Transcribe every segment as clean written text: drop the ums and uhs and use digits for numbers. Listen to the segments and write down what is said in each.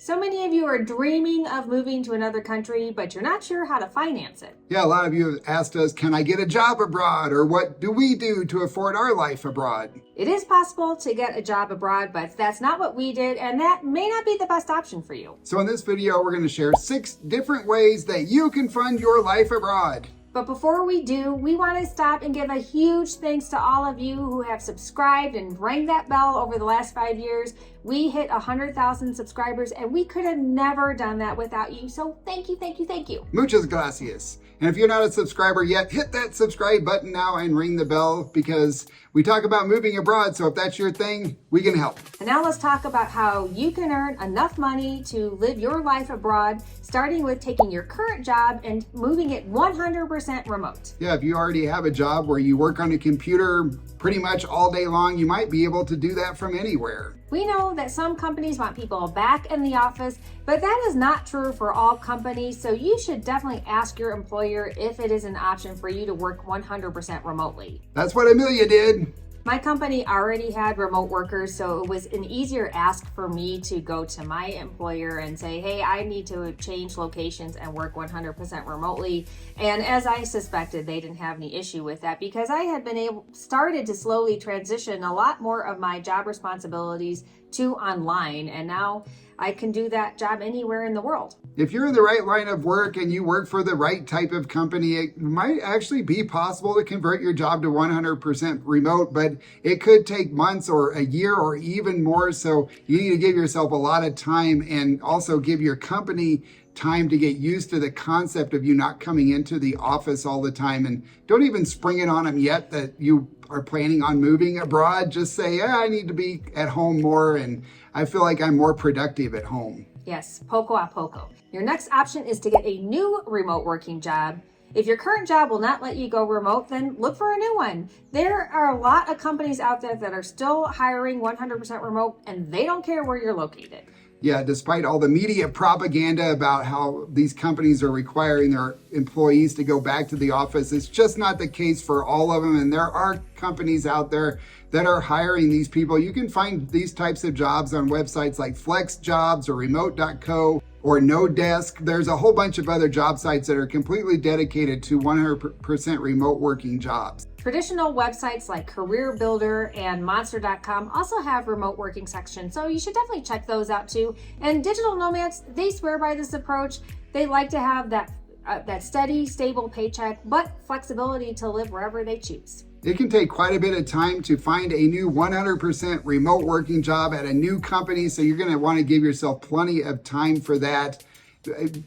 So many of you are dreaming of moving to another country, but you're not sure how to finance it. Yeah, a lot of you have asked us, can I get a job abroad? Or what do we do to afford our life abroad? It is possible to get a job abroad, but that's not what we did, and that may not be the best option for you. So in this video, we're going to share 6 different ways that you can fund your life abroad. But before we do, we want to stop and give a huge thanks to all of you who have subscribed and rang that bell over the last 5 years. We hit 100,000 subscribers and we could have never done that without you. So thank you, thank you, thank you. Muchas gracias. And if you're not a subscriber yet, hit that subscribe button now and ring the bell because we talk about moving abroad. So if that's your thing, we can help. And now let's talk about how you can earn enough money to live your life abroad, starting with taking your current job and moving it 100% remote. Yeah, if you already have a job where you work on a computer pretty much all day long, you might be able to do that from anywhere. We know that some companies want people back in the office, but that is not true for all companies. So you should definitely ask your employer if it is an option for you to work 100% remotely. That's what Amelia did. My company already had remote workers, so it was an easier ask for me to go to my employer and say, hey, I need to change locations and work 100% remotely. And as I suspected, they didn't have any issue with that because I had started to slowly transition a lot more of my job responsibilities to online, and now I can do that job anywhere in the world. If you're in the right line of work and you work for the right type of company, it might actually be possible to convert your job to 100% remote, but it could take months or a year or even more. So you need to give yourself a lot of time and also give your company time to get used to the concept of you not coming into the office all the time. And don't even spring it on them yet that you are planning on moving abroad. Just say, yeah, I need to be at home more and I feel like I'm more productive at home. Yes, poco a poco. Your next option is to get a new remote working job. If your current job will not let you go remote, then look for a new one. There are a lot of companies out there that are still hiring 100% remote and they don't care where you're located. Yeah, despite all the media propaganda about how these companies are requiring their employees to go back to the office, it's just not the case for all of them. And there are companies out there that are hiring these people. You can find these types of jobs on websites like FlexJobs or Remote.co or No Desk. There's a whole bunch of other job sites that are completely dedicated to 100% remote working jobs. Traditional websites like Career Builder and Monster.com also have remote working sections, so you should definitely check those out too. And digital nomads, they swear by this approach. They like to have that steady, stable paycheck, but flexibility to live wherever they choose. It can take quite a bit of time to find a new 100% remote working job at a new company, so you're going to want to give yourself plenty of time for that.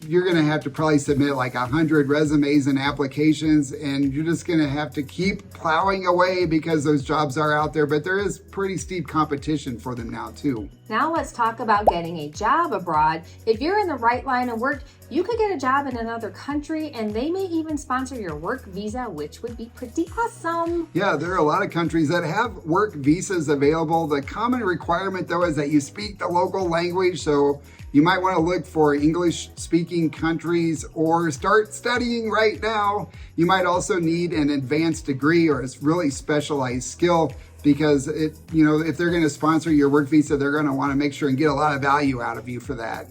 You're going to have to probably submit like 100 resumes and applications, and you're just going to have to keep plowing away because those jobs are out there, but there is pretty steep competition for them now too. Now let's talk about getting a job abroad. If you're in the right line of work, you could get a job in another country and they may even sponsor your work visa, which would be pretty awesome. Yeah, there are a lot of countries that have work visas available. The common requirement though is that you speak the local language, so you might want to look for English-speaking countries or start studying right now. You might also need an advanced degree or a really specialized skill because if they're going to sponsor your work visa, they're going to want to make sure and get a lot of value out of you for that.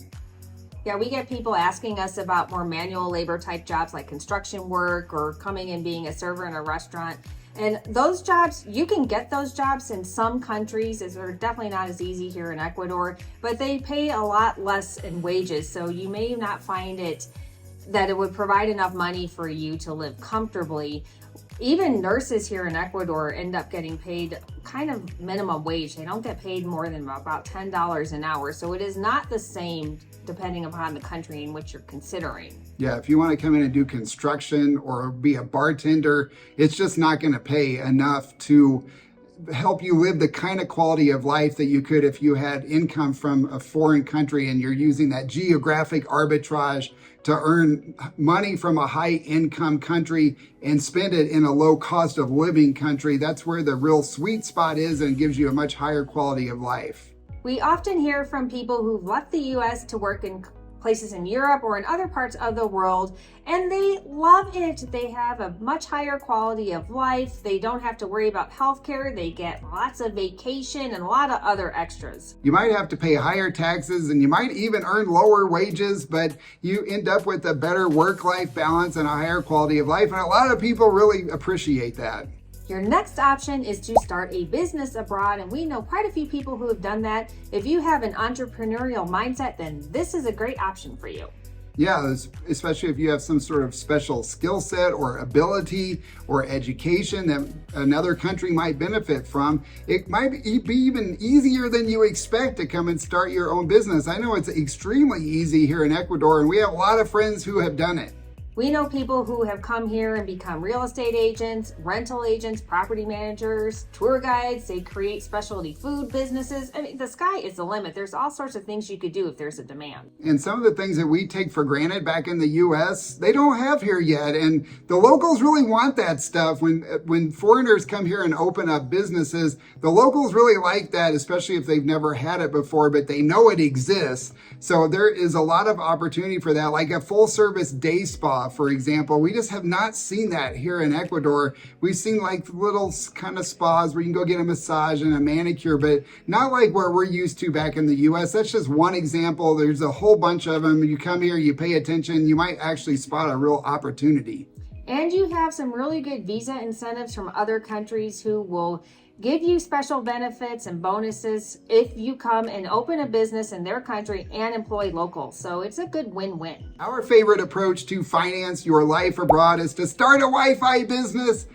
Yeah, we get people asking us about more manual labor type jobs like construction work or coming and being a server in a restaurant. And those jobs, you can get those jobs in some countries. They're definitely not as easy here in Ecuador, but they pay a lot less in wages. So you may not find that it would provide enough money for you to live comfortably. Even nurses here in Ecuador end up getting paid kind of minimum wage. They don't get paid more than about $10 an hour. So it is not the same depending upon the country in which you're considering. Yeah, if you want to come in and do construction or be a bartender, it's just not going to pay enough to help you live the kind of quality of life that you could if you had income from a foreign country and you're using that geographic arbitrage to earn money from a high income country and spend it in a low cost of living country. That's where the real sweet spot is and gives you a much higher quality of life. We often hear from people who've left the US to work in places in Europe or in other parts of the world, and they love it. They have a much higher quality of life. They don't have to worry about healthcare. They get lots of vacation and a lot of other extras. You might have to pay higher taxes and you might even earn lower wages, but you end up with a better work-life balance and a higher quality of life. And a lot of people really appreciate that. Your next option is to start a business abroad, and we know quite a few people who have done that. If you have an entrepreneurial mindset, then this is a great option for you. Yeah, especially if you have some sort of special skill set or ability or education that another country might benefit from. It might be even easier than you expect to come and start your own business. I know it's extremely easy here in Ecuador, and we have a lot of friends who have done it. We know people who have come here and become real estate agents, rental agents, property managers, tour guides. They create specialty food businesses. I mean, the sky is the limit. There's all sorts of things you could do if there's a demand. And some of the things that we take for granted back in the US, they don't have here yet. And the locals really want that stuff. When foreigners come here and open up businesses, the locals really like that, especially if they've never had it before, but they know it exists. So there is a lot of opportunity for that, like a full service day spa, for example. We just have not seen that here in Ecuador. We've seen like little kind of spas where you can go get a massage and a manicure, but not like where we're used to back in the US. That's just one example. There's a whole bunch of them. You come here, you pay attention, you might actually spot a real opportunity. And you have some really good visa incentives from other countries who will give you special benefits and bonuses if you come and open a business in their country and employ locals. So it's a good win-win. Our favorite approach to finance your life abroad is to start a Wi-Fi business.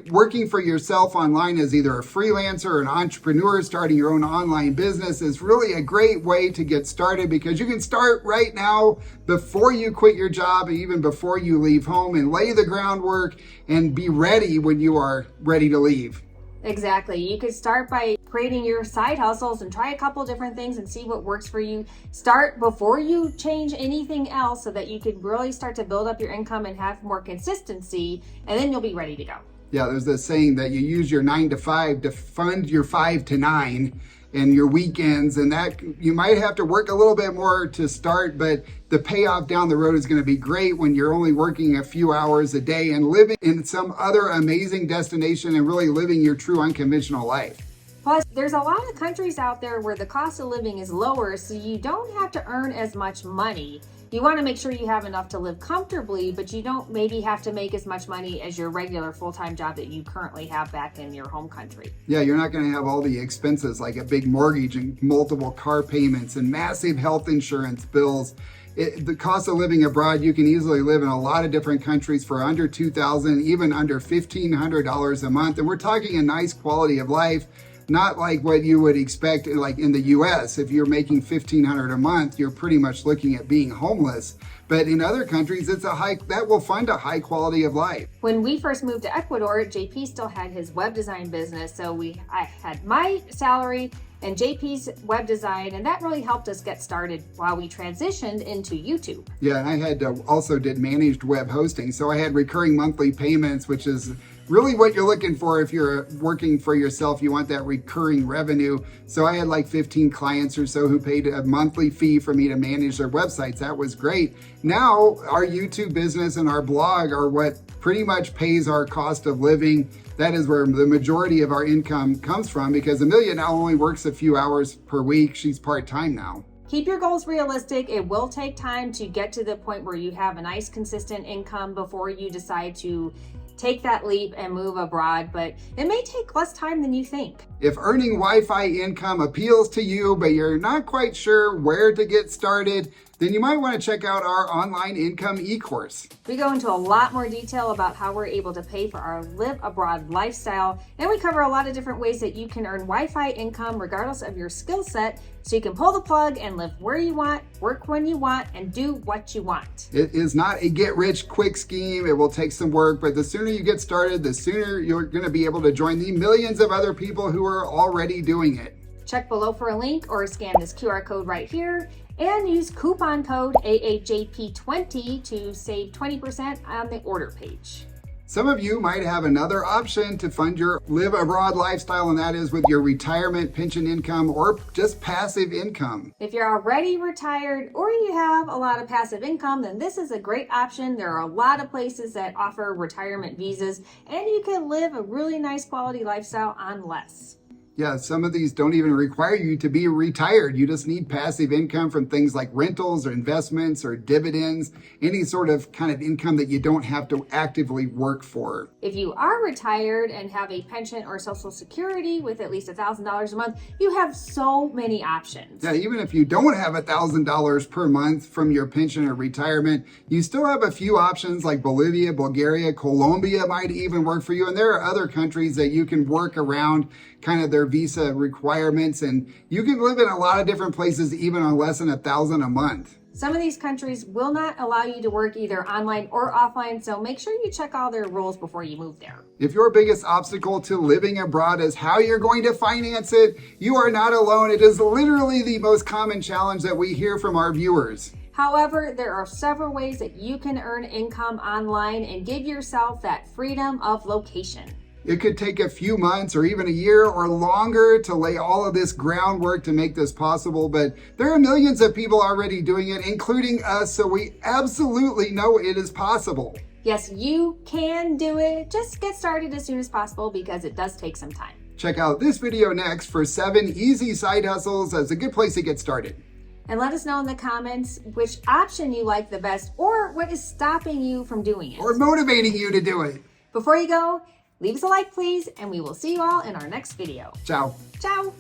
Working for yourself online as either a freelancer or an entrepreneur, starting your own online business is really a great way to get started, because you can start right now before you quit your job, even before you leave home, and lay the groundwork and be ready when you are ready to leave. Exactly. You could start by creating your side hustles and try a couple different things and see what works for you. Start before you change anything else so that you can really start to build up your income and have more consistency, and then you'll be ready to go. Yeah, there's this saying that you use your 9 to 5 to fund your 5 to 9 and your weekends, and that you might have to work a little bit more to start, but the payoff down the road is going to be great when you're only working a few hours a day and living in some other amazing destination and really living your true unconventional life. Plus, there's a lot of countries out there where the cost of living is lower, so you don't have to earn as much money. You want to make sure you have enough to live comfortably, but you don't maybe have to make as much money as your regular full-time job that you currently have back in your home country. Yeah, you're not going to have all the expenses like a big mortgage and multiple car payments and massive health insurance bills. The cost of living abroad, you can easily live in a lot of different countries for under $2,000, even under $1,500 a month. And we're talking a nice quality of life. Not like what you would expect like in the US. If you're making $1,500 a month, you're pretty much looking at being homeless. But in other countries, that will fund a high quality of life. When we first moved to Ecuador, JP still had his web design business. So I had my salary and JP's web design, and that really helped us get started while we transitioned into YouTube. Yeah, and I had also did managed web hosting. So I had recurring monthly payments, which is really what you're looking for if you're working for yourself. You want that recurring revenue. So I had like 15 clients or so who paid a monthly fee for me to manage their websites. That was great. Now our YouTube business and our blog are what pretty much pays our cost of living. That is where the majority of our income comes from, because Amelia now only works a few hours per week. She's part-time now. Keep your goals realistic. It will take time to get to the point where you have a nice consistent income before you decide to take that leap and move abroad, but it may take less time than you think. If earning Wi-Fi income appeals to you, but you're not quite sure where to get started, then you might want to check out our online income e-course. We go into a lot more detail about how we're able to pay for our live abroad lifestyle, and we cover a lot of different ways that you can earn Wi-Fi income regardless of your skill set, so you can pull the plug and live where you want, work when you want, and do what you want. It is not a get-rich-quick scheme. It will take some work, but the sooner you get started, the sooner you're going to be able to join the millions of other people who are already doing it. Check below for a link or scan this QR code right here and use coupon code AAJP20 to save 20% on the order page. Some of you might have another option to fund your live abroad lifestyle, and that is with your retirement pension income or just passive income. If you're already retired or you have a lot of passive income, then this is a great option. There are a lot of places that offer retirement visas, and you can live a really nice quality lifestyle on less. Yeah, some of these don't even require you to be retired. You just need passive income from things like rentals or investments or dividends, any sort of kind of income that you don't have to actively work for. If you are retired and have a pension or Social Security with at least $1,000 a month, you have so many options. Yeah, even if you don't have $1,000 per month from your pension or retirement, you still have a few options like Bolivia, Bulgaria, Colombia might even work for you. And there are other countries that you can work around kind of their visa requirements, and you can live in a lot of different places even on less than $1,000 a month. Some of these countries will not allow you to work either online or offline, so make sure you check all their rules before you move there. If your biggest obstacle to living abroad is how you're going to finance it, you are not alone. It is literally the most common challenge that we hear from our viewers. However, there are several ways that you can earn income online and give yourself that freedom of location. It could take a few months or even a year or longer to lay all of this groundwork to make this possible, but there are millions of people already doing it, including us, so we absolutely know it is possible. Yes, you can do it. Just get started as soon as possible because it does take some time. Check out this video next for 7 easy side hustles as a good place to get started. And let us know in the comments which option you like the best or what is stopping you from doing it. Or motivating you to do it. Before you go, leave us a like, please, and we will see you all in our next video. Ciao. Ciao.